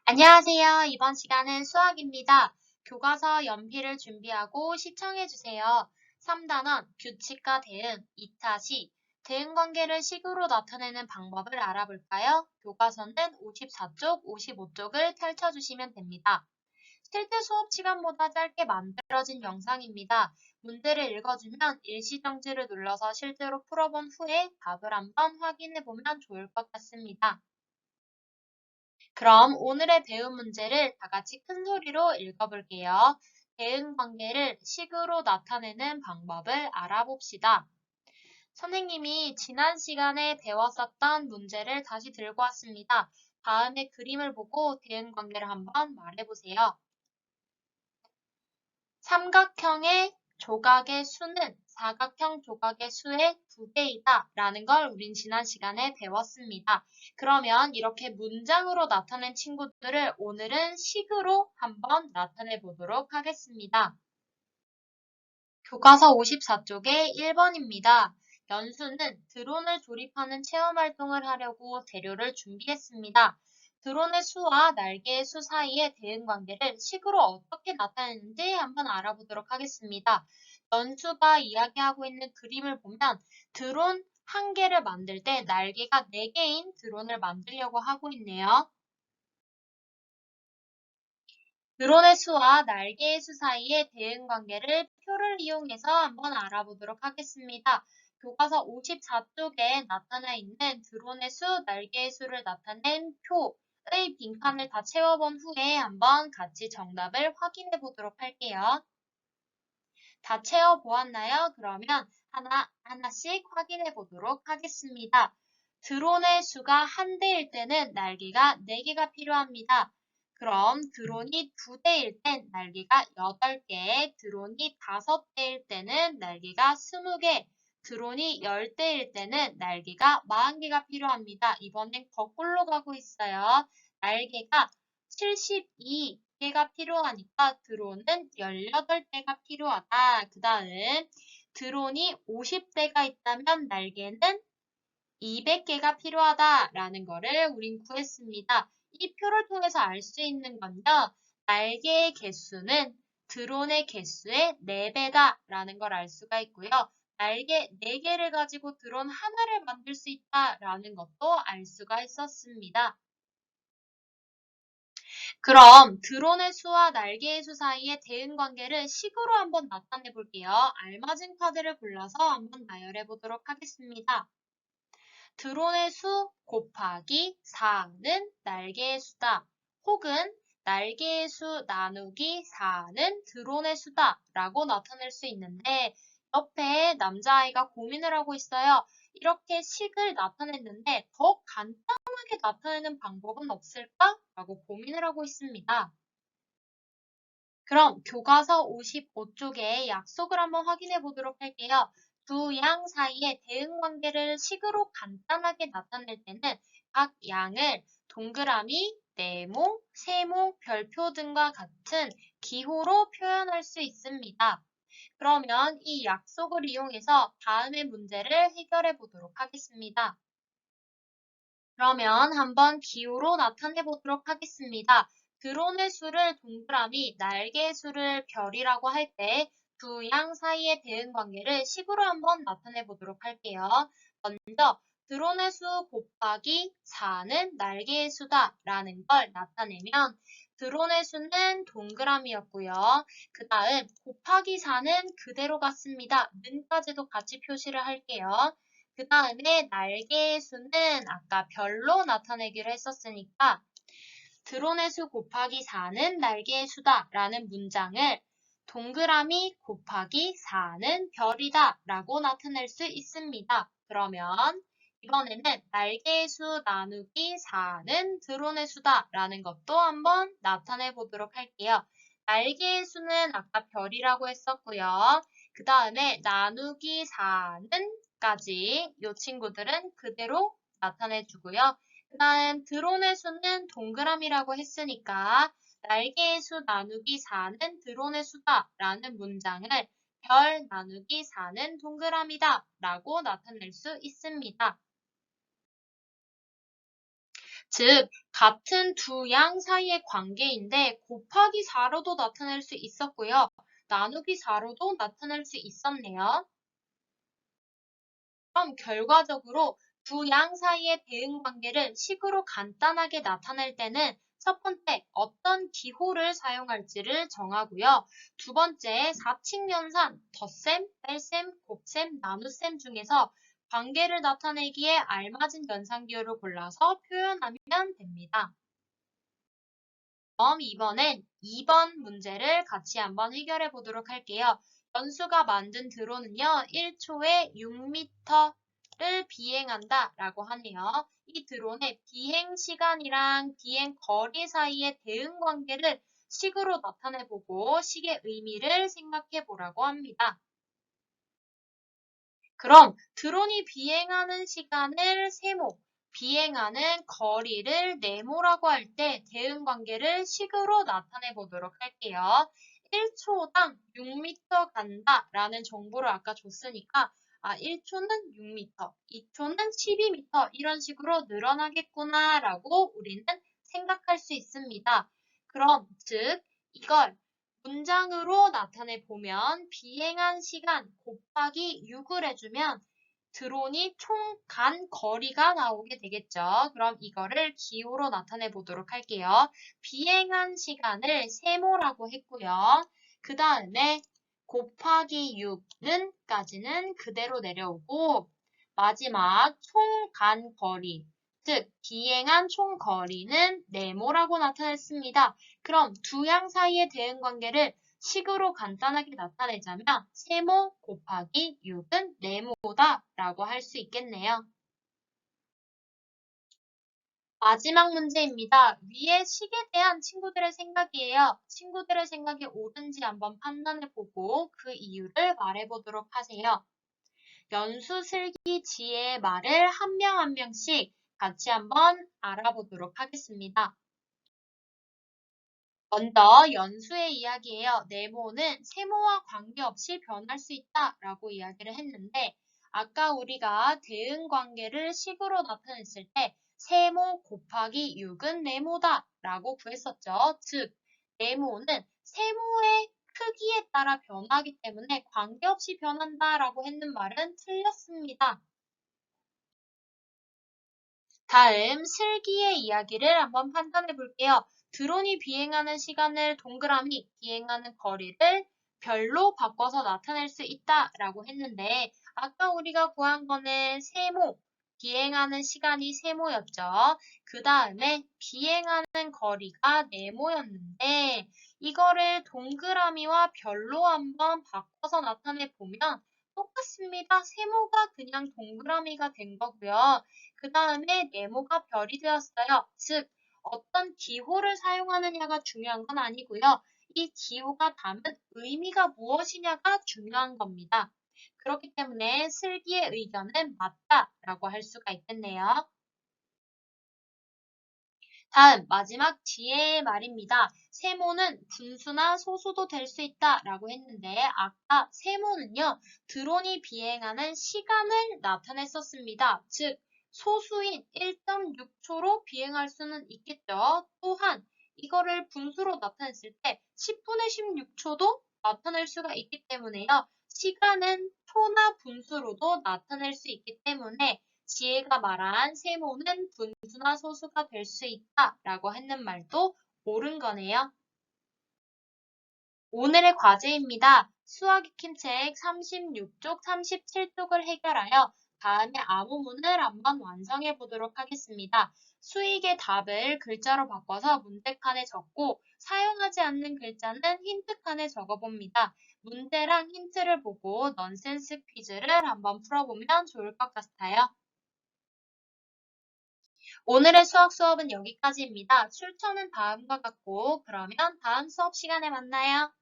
안녕하세요. 이번 시간은 수학입니다. 교과서 연필을 준비하고 시청해주세요. 3단원 규칙과 대응 2차 시 대응 관계를 식으로 나타내는 방법을 알아볼까요? 교과서는 54쪽, 55쪽을 펼쳐주시면 됩니다. 실제 수업 시간보다 짧게 만들어진 영상입니다. 문제를 읽어주면 일시정지를 눌러서 실제로 풀어본 후에 답을 한번 확인해보면 좋을 것 같습니다. 그럼 오늘의 배운 문제를 다 같이 큰 소리로 읽어볼게요. 대응 관계를 식으로 나타내는 방법을 알아봅시다. 선생님이 지난 시간에 배웠었던 문제를 다시 들고 왔습니다. 다음에 그림을 보고 대응 관계를 한번 말해보세요. 삼각형의 조각의 수는 사각형 조각의 수의 2배이다 라는 걸 우린 지난 시간에 배웠습니다. 그러면 이렇게 문장으로 나타낸 친구들을 오늘은 식으로 한번 나타내 보도록 하겠습니다. 교과서 54쪽에 1번입니다. 연수는 드론을 조립하는 체험활동을 하려고 재료를 준비했습니다. 드론의 수와 날개의 수 사이의 대응관계를 식으로 어떻게 나타내는지 한번 알아보도록 하겠습니다. 연수가 이야기하고 있는 그림을 보면 드론 한 개를 만들 때 날개가 4개인 드론을 만들려고 하고 있네요. 드론의 수와 날개의 수 사이의 대응 관계를 표를 이용해서 한번 알아보도록 하겠습니다. 교과서 54쪽에 나타나 있는 드론의 수, 날개의 수를 나타낸 표의 빈칸을 다 채워본 후에 한번 같이 정답을 확인해 보도록 할게요. 다 채워보았나요? 그러면 하나씩 확인해 보도록 하겠습니다. 드론의 수가 1대일 때는 날개가 4개가 필요합니다. 그럼 드론이 2대일 땐 날개가 8개, 드론이 5대일 때는 날개가 20개, 드론이 10대일 때는 날개가 40개가 필요합니다. 이번엔 거꾸로 가고 있어요. 날개가 72개가 필요하니까 드론은 18대가 필요하다. 그 다음 드론이 50대가 있다면 날개는 200개가 필요하다라는 거를 우린 구했습니다. 이 표를 통해서 알 수 있는 건요. 날개의 개수는 드론의 개수의 4배다라는 걸 알 수가 있고요. 날개 4개를 가지고 드론 하나를 만들 수 있다라는 것도 알 수가 있었습니다. 그럼 드론의 수와 날개의 수 사이의 대응 관계를 식으로 한번 나타내 볼게요. 알맞은 카드를 골라서 한번 나열해 보도록 하겠습니다. 드론의 수 곱하기 4는 날개의 수다. 혹은 날개의 수 나누기 4는 드론의 수다 라고 나타낼 수 있는데 옆에 남자아이가 고민을 하고 있어요. 이렇게 식을 나타냈는데 더 간단하게 나타내는 방법은 없을까? 라고 고민을 하고 있습니다. 그럼 교과서 55쪽에 약속을 한번 확인해 보도록 할게요. 두 양 사이의 대응 관계를 식으로 간단하게 나타낼 때는 각 양을 동그라미, 네모, 세모, 별표 등과 같은 기호로 표현할 수 있습니다. 그러면 이 약속을 이용해서 다음의 문제를 해결해 보도록 하겠습니다. 그러면 한번 기호로 나타내 보도록 하겠습니다. 드론의 수를 동그라미, 날개의 수를 별이라고 할 때 두 양 사이의 대응 관계를 식으로 한번 나타내 보도록 할게요. 먼저 드론의 수 곱하기 4는 날개의 수다 라는 걸 나타내면 드론의 수는 동그라미였고요. 그 다음 곱하기 4는 그대로 같습니다. 는까지도 같이 표시를 할게요. 그 다음에 날개의 수는 아까 별로 나타내기로 했었으니까 드론의 수 곱하기 4는 날개의 수다 라는 문장을 동그라미 곱하기 4는 별이다 라고 나타낼 수 있습니다. 그러면 이번에는 날개의 수 나누기 4는 드론의 수다 라는 것도 한번 나타내 보도록 할게요. 날개의 수는 아까 별이라고 했었고요. 그 다음에 나누기 4는 까지 이 친구들은 그대로 나타내 주고요. 그 다음 드론의 수는 동그라미라고 했으니까 날개의 수 나누기 4는 드론의 수다 라는 문장을 별 나누기 4는 동그라미다 라고 나타낼 수 있습니다. 즉, 같은 두 양 사이의 관계인데 곱하기 4로도 나타낼 수 있었고요. 나누기 4로도 나타낼 수 있었네요. 그럼 결과적으로 두 양 사이의 대응 관계를 식으로 간단하게 나타낼 때는 첫 번째, 어떤 기호를 사용할지를 정하고요. 두 번째, 사칙연산, 덧셈, 뺄셈, 곱셈, 나눗셈 중에서 관계를 나타내기에 알맞은 연산기호를 골라서 표현하면 됩니다. 그럼 이번엔 2번 문제를 같이 한번 해결해 보도록 할게요. 연수가 만든 드론은요, 1초에 6m를 비행한다 라고 하네요. 이 드론의 비행 시간이랑 비행 거리 사이의 대응 관계를 식으로 나타내보고 식의 의미를 생각해 보라고 합니다. 그럼 드론이 비행하는 시간을 세모, 비행하는 거리를 네모라고 할 때 대응 관계를 식으로 나타내 보도록 할게요. 1초당 6m 간다 라는 정보를 아까 줬으니까 1초는 6m, 2초는 12m 이런 식으로 늘어나겠구나 라고 우리는 생각할 수 있습니다. 그럼 즉 이걸 문장으로 나타내 보면 비행한 시간 곱하기 6을 해주면 드론이 총 간 거리가 나오게 되겠죠. 그럼 이거를 기호로 나타내 보도록 할게요. 비행한 시간을 세모라고 했고요. 그 다음에 곱하기 6는까지는 그대로 내려오고 마지막 총 간 거리, 즉 비행한 총 거리는 네모라고 나타냈습니다. 그럼 두 양 사이의 대응 관계를 식으로 간단하게 나타내자면 세모 곱하기 6은 네모다 라고 할 수 있겠네요. 마지막 문제입니다. 위의 식에 대한 친구들의 생각이에요. 친구들의 생각이 옳은지 한번 판단해보고 그 이유를 말해보도록 하세요. 연수, 슬기, 지혜의 말을 한 명 한 명씩 같이 한번 알아보도록 하겠습니다. 먼저 연수의 이야기예요. 네모는 세모와 관계없이 변할 수 있다 라고 이야기를 했는데 아까 우리가 대응 관계를 식으로 나타냈을 때 세모 곱하기 6은 네모다 라고 구했었죠. 즉 네모는 세모의 크기에 따라 변하기 때문에 관계없이 변한다 라고 했는 말은 틀렸습니다. 다음 슬기의 이야기를 한번 판단해 볼게요. 드론이 비행하는 시간을 동그라미, 비행하는 거리를 별로 바꿔서 나타낼 수 있다라고 했는데 아까 우리가 구한 거는 세모, 비행하는 시간이 세모였죠. 그 다음에 비행하는 거리가 네모였는데 이거를 동그라미와 별로 한번 바꿔서 나타내 보면 똑같습니다. 세모가 그냥 동그라미가 된 거고요. 그 다음에 네모가 별이 되었어요. 즉, 어떤 기호를 사용하느냐가 중요한 건 아니고요. 이 기호가 담은 의미가 무엇이냐가 중요한 겁니다. 그렇기 때문에 슬기의 의견은 맞다라고 할 수가 있겠네요. 다음 마지막 지혜의 말입니다. 세모는 분수나 소수도 될 수 있다라고 했는데 아까 세모는요. 드론이 비행하는 시간을 나타냈었습니다. 즉 소수인 1.6초로 비행할 수는 있겠죠. 또한 이거를 분수로 나타냈을 때 10분의 16초도 나타낼 수가 있기 때문에요. 시간은 초나 분수로도 나타낼 수 있기 때문에 지혜가 말한 세모는 분수나 소수가 될 수 있다라고 했는 말도 옳은 거네요. 오늘의 과제입니다. 수학 익힘책 36쪽, 37쪽을 해결하여 다음에 암호문을 한번 완성해 보도록 하겠습니다. 수익의 답을 글자로 바꿔서 문제칸에 적고 사용하지 않는 글자는 힌트칸에 적어봅니다. 문제랑 힌트를 보고 넌센스 퀴즈를 한번 풀어보면 좋을 것 같아요. 오늘의 수학 수업은 여기까지입니다. 출처는 다음과 같고 그러면 다음 수업 시간에 만나요.